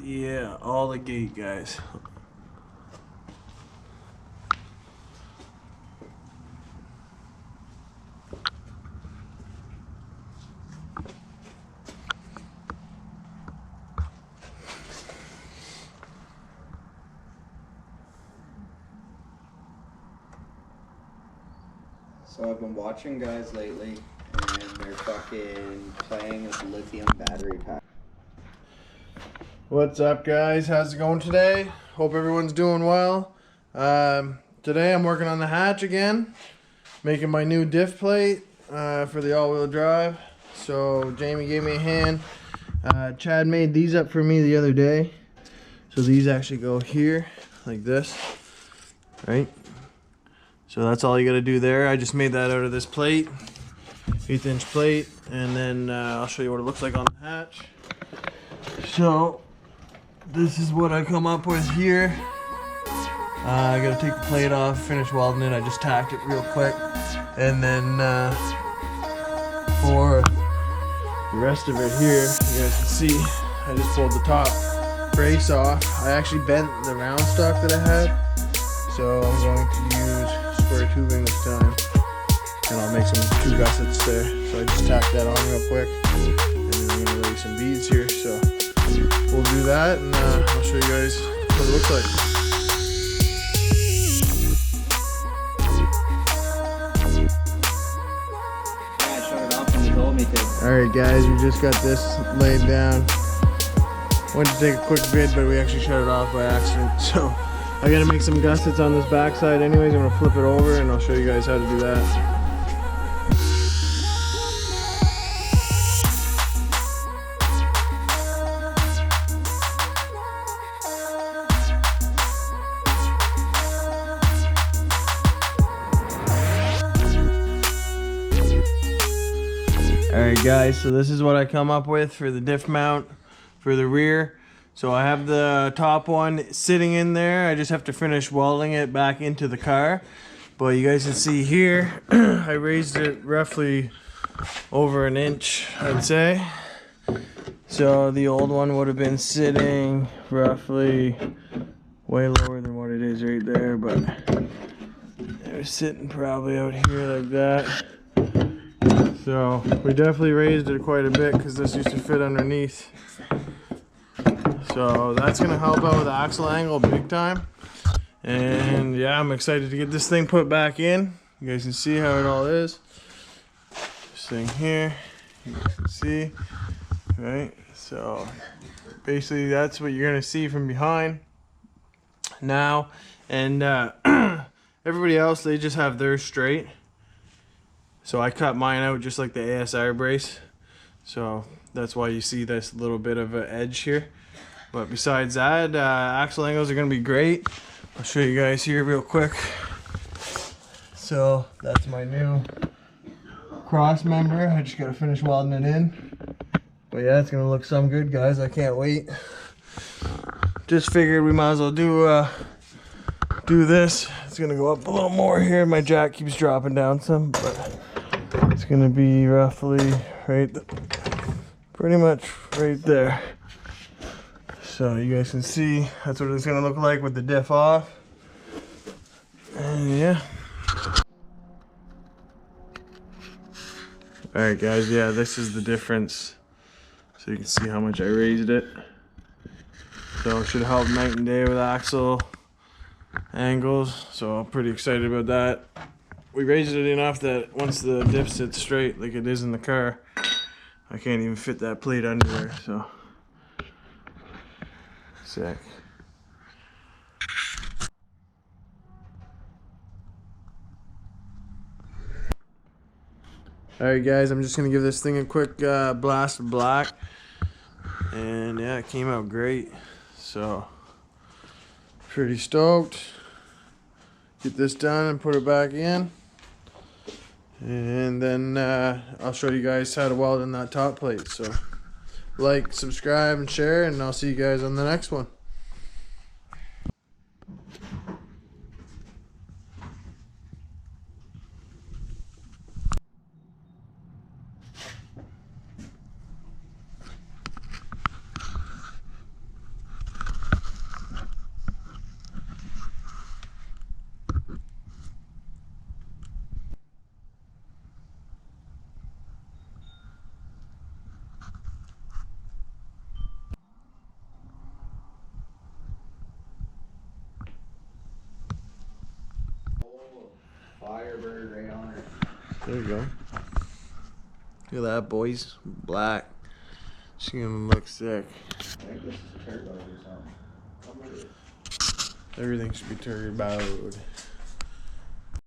Yeah, all the gate, guys. So I've been watching guys lately, and they're fucking playing with lithium battery pack. What's up, guys? How's it going today? Hope everyone's doing well. Today I'm working on the hatch again, making my new diff plate for the all-wheel drive. So Jamie gave me a hand. Chad made these up for me the other day. So these actually go here, like this, right? So that's all you gotta do there. I just made that out of this plate, 1/8 inch plate, and then I'll show you what it looks like on the hatch. So this is what I come up with here. I gotta take the plate off, finish welding it. I just tacked it real quick, and then for the rest of it here, you guys can see I just pulled the top brace off. I actually bent the round stock that I had, so I'm going to use square tubing this time, and I'll make some 2 gussets there. So I just tacked that on real quick, and then I'm gonna lay some beads here. So we'll do that, and I'll show you guys what it looks like. Alright guys, we just got this laid down. Went to take a quick vid, but we actually shut it off by accident. So I gotta make some gussets on this backside anyways. I'm gonna flip it over and I'll show you guys how to do that. Alright guys, so this is what I come up with for the diff mount for the rear. So I have the top one sitting in there. I just have to finish welding it back into the car. But you guys can see here, I raised it roughly over 1 inch, I'd say. So the old one would have been sitting roughly way lower than what it is right there, but it was sitting probably out here like that. So we definitely raised it quite a bit because this used to fit underneath. So that's gonna help out with the axle angle big time. And yeah, I'm excited to get this thing put back in. You guys can see how it all is. This thing here, you guys can see, right? So basically that's what you're gonna see from behind now. And everybody else, they just have theirs straight. So I cut mine out just like the ASR brace. So that's why you see this little bit of an edge here. But besides that, axle angles are gonna be great. I'll show you guys here real quick. So that's my new cross member. I just gotta finish welding it in. But yeah, it's gonna look some good, guys. I can't wait. Just figured we might as well do this. It's gonna go up a little more here. My jack keeps dropping down some, but it's gonna be roughly pretty much right there. So you guys can see that's what it's gonna look like with the diff off. And yeah. Alright guys, yeah, this is the difference. So you can see how much I raised it. So it should help night and day with axle angles. So I'm pretty excited about that. We raised it enough that once the diff sits straight like it is in the car, I can't even fit that plate under there. So sick. Alright guys, I'm just gonna give this thing a quick blast of black. And yeah, it came out great. So pretty stoked. Get this done and put it back in. And then I'll show you guys how to weld in that top plate. So like, subscribe, and share, and I'll see you guys on the next one. Firebird right on her. There you go. Look at that, boys. Black. She's gonna look sick. I think this is a turbo or something. Everything should be turboed.